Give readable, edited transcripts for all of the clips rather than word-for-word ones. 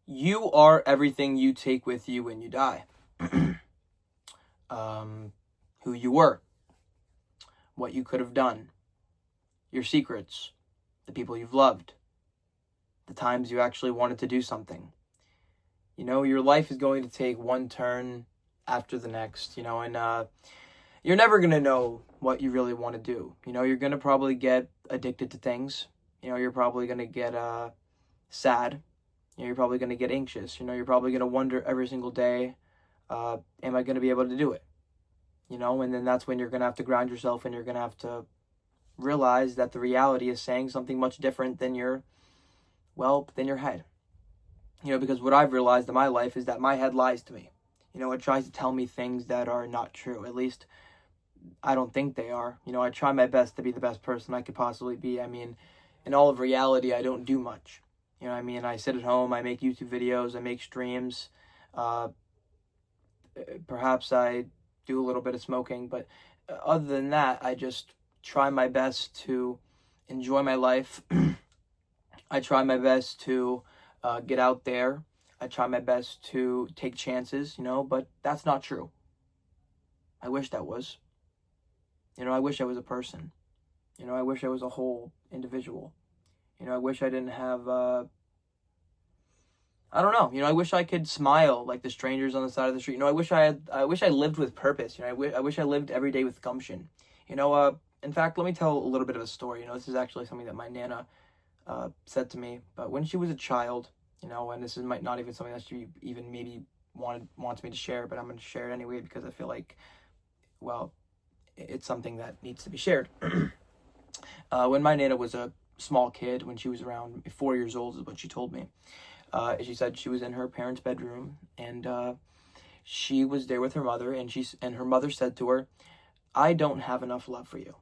You are everything you take with you when you die. Who you were, what you could have done, your secrets, the people you've loved, the times you actually wanted to do something. Your life is going to take one turn after the next, and you're never going to know what you really want to do. You're going to probably get addicted to things. You're probably going to get sad. You're probably going to get anxious. You're probably going to wonder every single day, am I going to be able to do it? And then that's when you're going to have to ground yourself, and you're going to have to realize that the reality is saying something much different than your head. Because what I've realized in my life is that my head lies to me. It tries to tell me things that are not true. At least I don't think they are. I try my best to be the best person I could possibly be. I mean, in all of reality, I don't do much. I sit at home, I make YouTube videos, I make streams. Perhaps I do a little bit of smoking, but other than that, I just try my best to enjoy my life. I try my best to get out there. I try my best to take chances, but that's not true. I wish that was. I wish I was a person. I wish I was a whole individual. I wish I didn't have, I don't know. I wish I could smile like the strangers on the side of the street. I wish I lived with purpose. I wish I lived every day with gumption. In fact, let me tell a little bit of a story. This is actually something that my Nana said to me. But when she was a child, and this might not even something that she even maybe wants me to share, but I'm going to share it anyway because I feel like, well, it's something that needs to be shared. When my Nana was a small kid, when she was around 4 years old, is what she told me. She said she was in her parents' bedroom, and she was there with her mother, and her mother said to her, "I don't have enough love for you."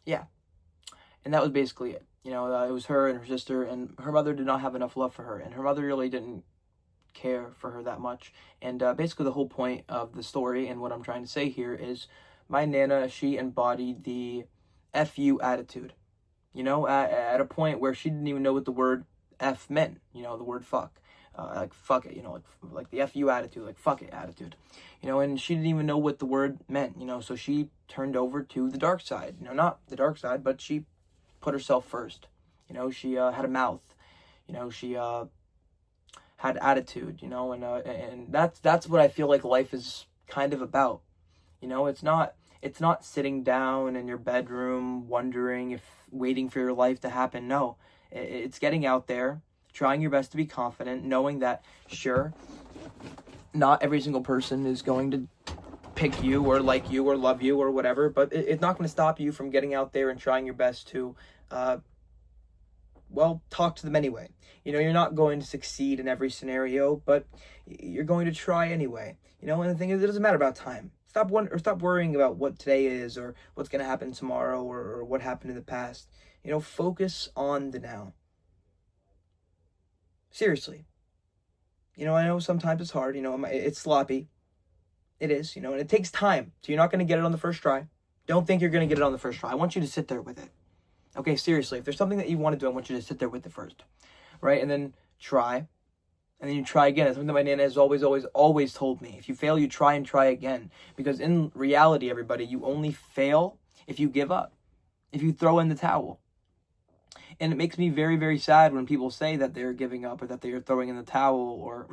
Yeah, and that was basically it. It was her and her sister, and her mother did not have enough love for her, and her mother really didn't care for her that much. And basically the whole point of the story and what I'm trying to say here is my Nana, she embodied the F you attitude. At a point where she didn't even know what the word F meant, the word fuck. Like fuck it, like the F you attitude, like fuck it attitude. And she didn't even know what the word meant, so she turned over to the dark side. Not the dark side, but she put herself first. She had a mouth. She had attitude, and that's what I feel like life is kind of about. It's not sitting down in your bedroom wondering waiting for your life to happen. No, it's getting out there, trying your best to be confident, knowing that, sure, not every single person is going to pick you or like you or love you or whatever, but it's not going to stop you from getting out there and trying your best to, talk to them anyway. You're not going to succeed in every scenario, but you're going to try anyway. And the thing is, it doesn't matter about time. Stop worrying about what today is or what's going to happen tomorrow or what happened in the past. Focus on the now. Seriously. I know sometimes it's hard. It's sloppy. It is, and it takes time. So you're not going to get it on the first try. Don't think you're going to get it on the first try. I want you to sit there with it. Okay, seriously, if there's something that you want to do, I want you to sit there with it first, right? And then try, and then you try again. It's something that my Nana has always told me. If you fail, you try and try again. Because in reality, everybody, you only fail if you give up, if you throw in the towel. And it makes me very, very sad when people say that they're giving up or that they are throwing in the towel or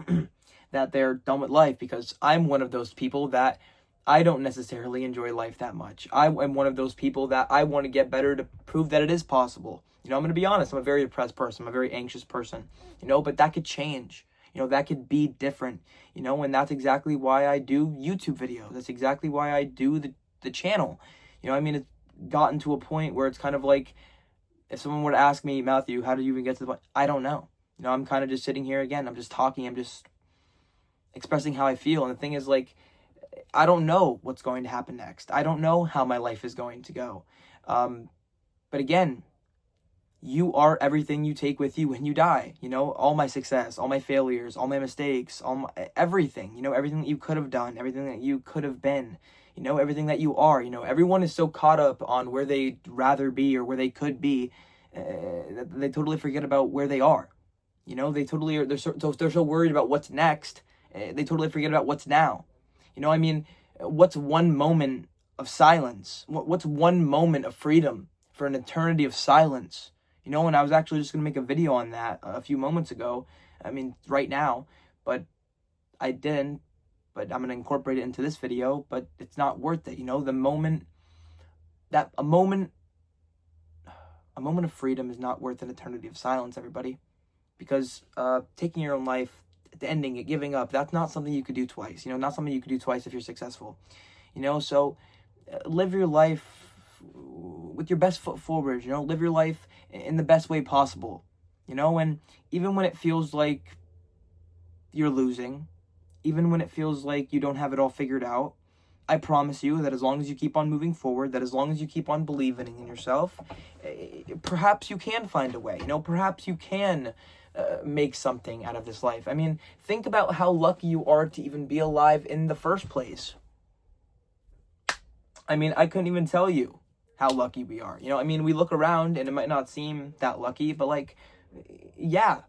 that they're done with life, because I'm one of those people that I don't necessarily enjoy life that much. I am one of those people that I want to get better to prove that it is possible. I'm going to be honest. I'm a very depressed person. I'm a very anxious person, but that could change. That could be different, and that's exactly why I do YouTube videos. That's exactly why I do the channel. It's gotten to a point where it's kind of like, if someone were to ask me, Matthew, how did you even get to the point? I don't know. I'm kind of just sitting here again. I'm just talking. I'm just expressing how I feel. And the thing is, like, I don't know what's going to happen next. I don't know how my life is going to go. But again, you are everything you take with you when you die. All my success, all my failures, all my mistakes, everything, everything that you could have done, everything that you could have been, everything that you are. Everyone is so caught up on where they'd rather be or where they could be They totally forget about where they are. You know, they totally are. They're so worried about what's next. They totally forget about what's now. You know, I mean, what's one moment of silence? What's one moment of freedom for an eternity of silence? You know, and I was actually just going to make a video on that a few moments ago. I mean, right now, but I didn't. But I'm going to incorporate it into this video. But it's not worth it. You know, the moment that a moment of freedom is not worth an eternity of silence, everybody. Because taking your own life, ending it, giving up, that's not something you could do twice. You know, not something you could do twice if you're successful. You know, so live your life with your best foot forward. You know, live your life in the best way possible. You know, and even when it feels like you're losing, even when it feels like you don't have it all figured out, I promise you that as long as you keep on moving forward, that as long as you keep on believing in yourself, perhaps you can find a way. You know, perhaps you can make something out of this life. I mean, think about how lucky you are to even be alive in the first place. I mean, I couldn't even tell you how lucky we are. You know, I mean, we look around and it might not seem that lucky, but like, yeah,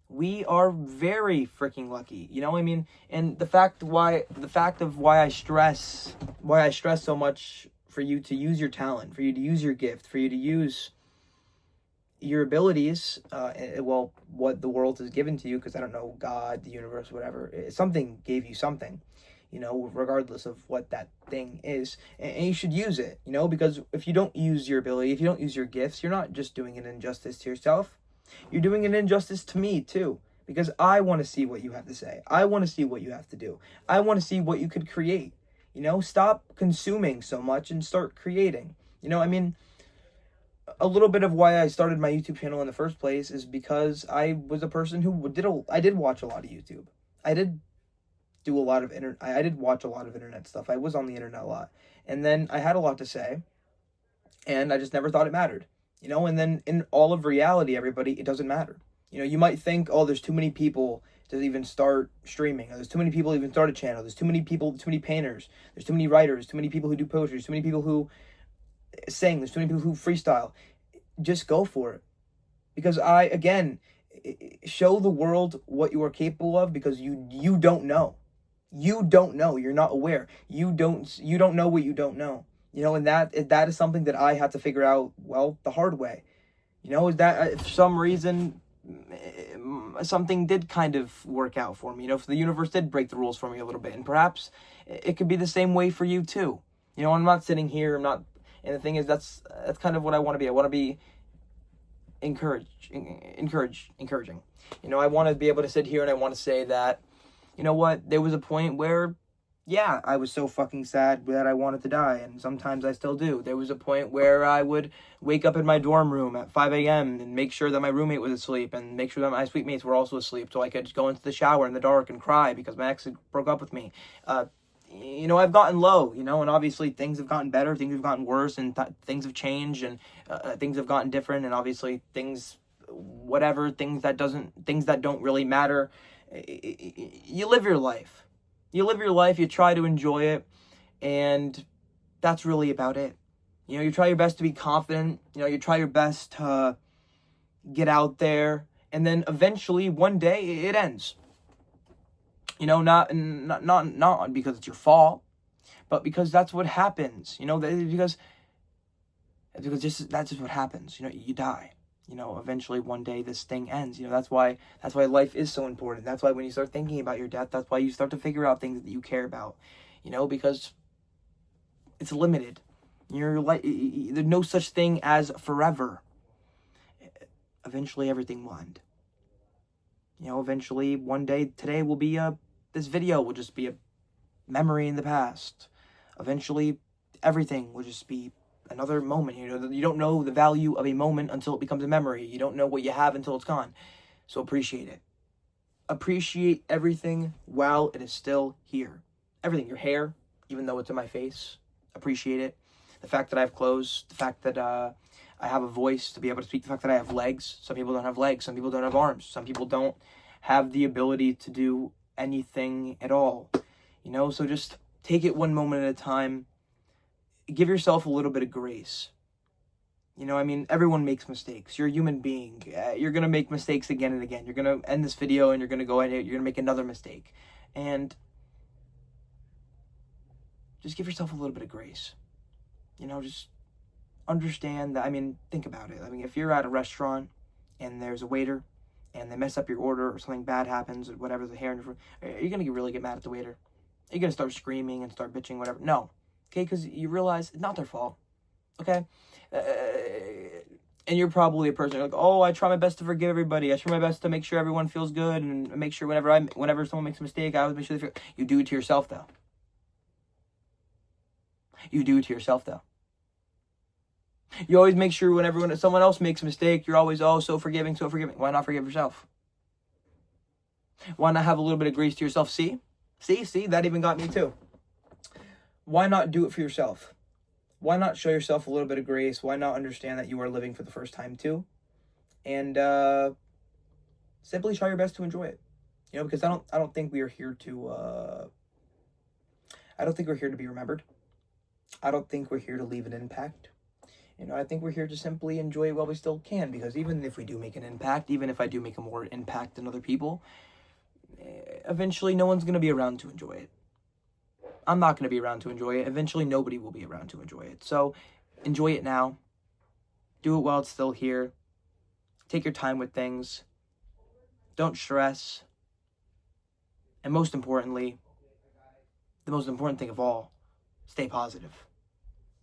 we are very freaking lucky. You know, I mean, and the fact of why I stress so much for you to use your talent, for you to use your gift, for you to use your abilities, well, what the world has given to you, because I don't know, God, the universe, whatever, something gave you something, you know, regardless of what that thing is, and you should use it, you know, because if you don't use your ability, if you don't use your gifts, you're not just doing an injustice to yourself, you're doing an injustice to me too, because I want to see what you have to say. I want to see what you have to do. I want to see what you could create. You know, stop consuming so much and start creating. You know, I mean, a little bit of why I started my YouTube channel in the first place is because I was a person who I did watch a lot of YouTube. I did do a lot of I did watch a lot of internet stuff. I was on the internet a lot. And then I had a lot to say, and I just never thought it mattered. You know, and then in all of reality, everybody, it doesn't matter. You know, you might think, oh, there's too many people to even start streaming. Or there's too many people to even start a channel. There's too many people, too many painters. There's too many writers, too many people who do poetry, too many people who sing. There's too many people who freestyle. Just go for it. Because again, show the world what you are capable of, because you don't know. You don't know. You're not aware. You don't know what you don't know. You know, and that is something that I had to figure out, well, the hard way. You know, is that for some reason something did kind of work out for me. You know, if the universe did break the rules for me a little bit, and perhaps it could be the same way for you too. You know, I'm not sitting here, and the thing is, that's kind of what I want to be. I want to be encouraging. You know, I want to be able to sit here and I want to say that, you know what, there was a point where, yeah, I was so fucking sad that I wanted to die, and sometimes I still do. There was a point where I would wake up in my dorm room at 5 a.m. and make sure that my roommate was asleep, and make sure that my suite mates were also asleep, so I could go into the shower in the dark and cry because my ex broke up with me. You know, I've gotten low, you know, and obviously things have gotten better, things have gotten worse, and things have changed, and things have gotten different, and obviously things that don't really matter. You live your life. You live your life, you try to enjoy it, and that's really about it. You know, you try your best to be confident, you know, you try your best to get out there, and then eventually, one day, it ends. You know, not because it's your fault, but because that's what happens. You know, because that's just what happens. You know, you die. You know, eventually one day this thing ends. You know, that's why life is so important. That's why when you start thinking about your death, that's why you start to figure out things that you care about. You know, because it's limited. There's no such thing as forever. Eventually everything will end. You know, eventually one day, today will be this video will just be a memory in the past. Eventually everything will just be another moment. You know, you don't know the value of a moment until it becomes a memory. You don't know what you have until it's gone. So appreciate it. Appreciate everything while it is still here. Everything. Your hair, even though it's in my face. Appreciate it. The fact that I have clothes. The fact that I have a voice to be able to speak. The fact that I have legs. Some people don't have legs. Some people don't have arms. Some people don't have the ability to do anything at all. You know, so just take it one moment at a time. Give yourself a little bit of grace. You know, I mean, everyone makes mistakes. You're a human being. You're going to make mistakes again and again. You're going to end this video and you're going to go ahead and you're going to make another mistake. And just give yourself a little bit of grace. You know, just understand that, I mean, think about it. I mean, if you're at a restaurant and there's a waiter and they mess up your order or something bad happens or whatever, the hair in your food, are you going to really get mad at the waiter? Are you going to start screaming and start bitching, whatever? No. Okay, because you realize it's not their fault. Okay? And you're probably a person like, oh, I try my best to forgive everybody. I try my best to make sure everyone feels good and make sure whenever someone makes a mistake, I always make sure they feel. You do it to yourself, though. You do it to yourself, though. You always make sure when someone else makes a mistake, you're always, oh, so forgiving, so forgiving. Why not forgive yourself? Why not have a little bit of grace to yourself? See, that even got me too. Why not do it for yourself? Why not show yourself a little bit of grace? Why not understand that you are living for the first time too? And simply try your best to enjoy it. You know, because I don't think we are here to I don't think we're here to be remembered. I don't think we're here to leave an impact. You know, I think we're here to simply enjoy it while we still can, because even if we do make an impact, even if I do make a more impact than other people, eventually no one's going to be around to enjoy it. I'm not going to be around to enjoy it. Eventually nobody will be around to enjoy it. So enjoy it now. Do it while it's still here. Take your time with things. Don't stress. And most importantly, the most important thing of all, stay positive.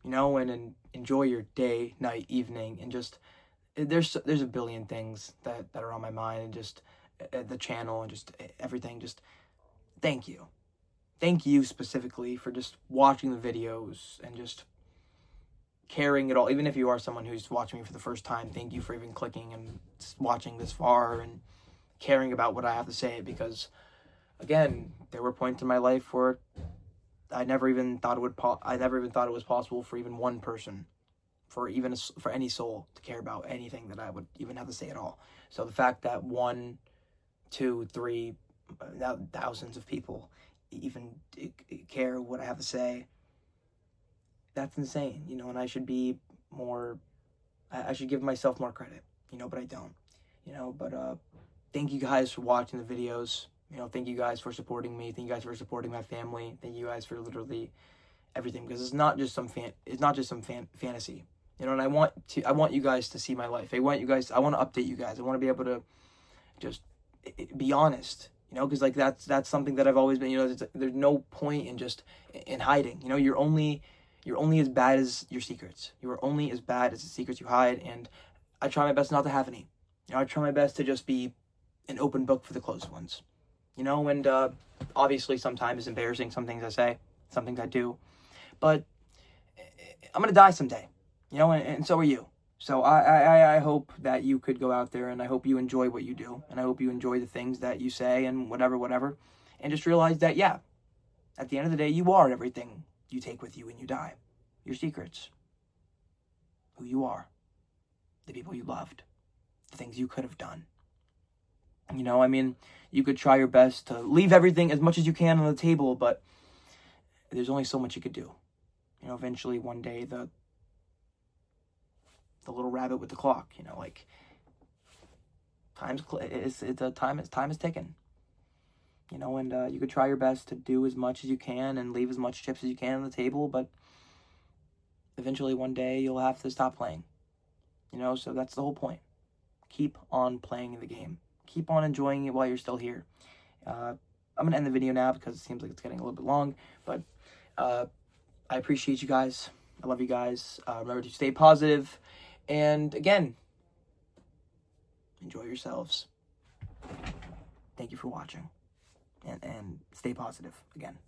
You know, and enjoy your day, night, evening, and just, there's a billion things that are on my mind, and just the channel and just everything. Just thank you. Thank you specifically for just watching the videos and just caring at all. Even if you are someone who's watching me for the first time, thank you for even clicking and watching this far and caring about what I have to say, because again, there were points in my life where I never even thought it was possible for even one person, for any soul to care about anything that I would even have to say at all. So the fact that 1, 2, 3, thousands of people even care what I have to say, that's insane, you know. And I should be more, I should give myself more credit, you know, but I don't, you know. But thank you guys for watching the videos. You know, thank you guys for supporting me. Thank you guys for supporting my family. Thank you guys for literally everything, because it's not just some fantasy, you know. And I want you guys to see my life. I want to update you guys. I want to be able to just be honest, you know, because like that's something that I've always been, you know. There's no point in hiding, you know. You're only as bad as your secrets. You are only as bad as the secrets you hide, and I try my best not to have any. You know, I try my best to just be an open book for the closed ones. You know, and obviously sometimes it's embarrassing, some things I say, some things I do, but I'm going to die someday, you know, and so are you. So I hope that you could go out there, and I hope you enjoy what you do, and I hope you enjoy the things that you say and whatever, and just realize that, yeah, at the end of the day, you are everything you take with you when you die. Your secrets, who you are, the people you loved, the things you could have done. You know, I mean, you could try your best to leave everything as much as you can on the table, but there's only so much you could do. You know, eventually one day the little rabbit with the clock, you know, like time is ticking. You know, and you could try your best to do as much as you can and leave as much chips as you can on the table, but eventually one day you'll have to stop playing. You know, so that's the whole point. Keep on playing the game. Keep on enjoying it while you're still here. I'm going to end the video now because it seems like it's getting a little bit long. But I appreciate you guys. I love you guys. Remember to stay positive. And again, enjoy yourselves. Thank you for watching. And stay positive again.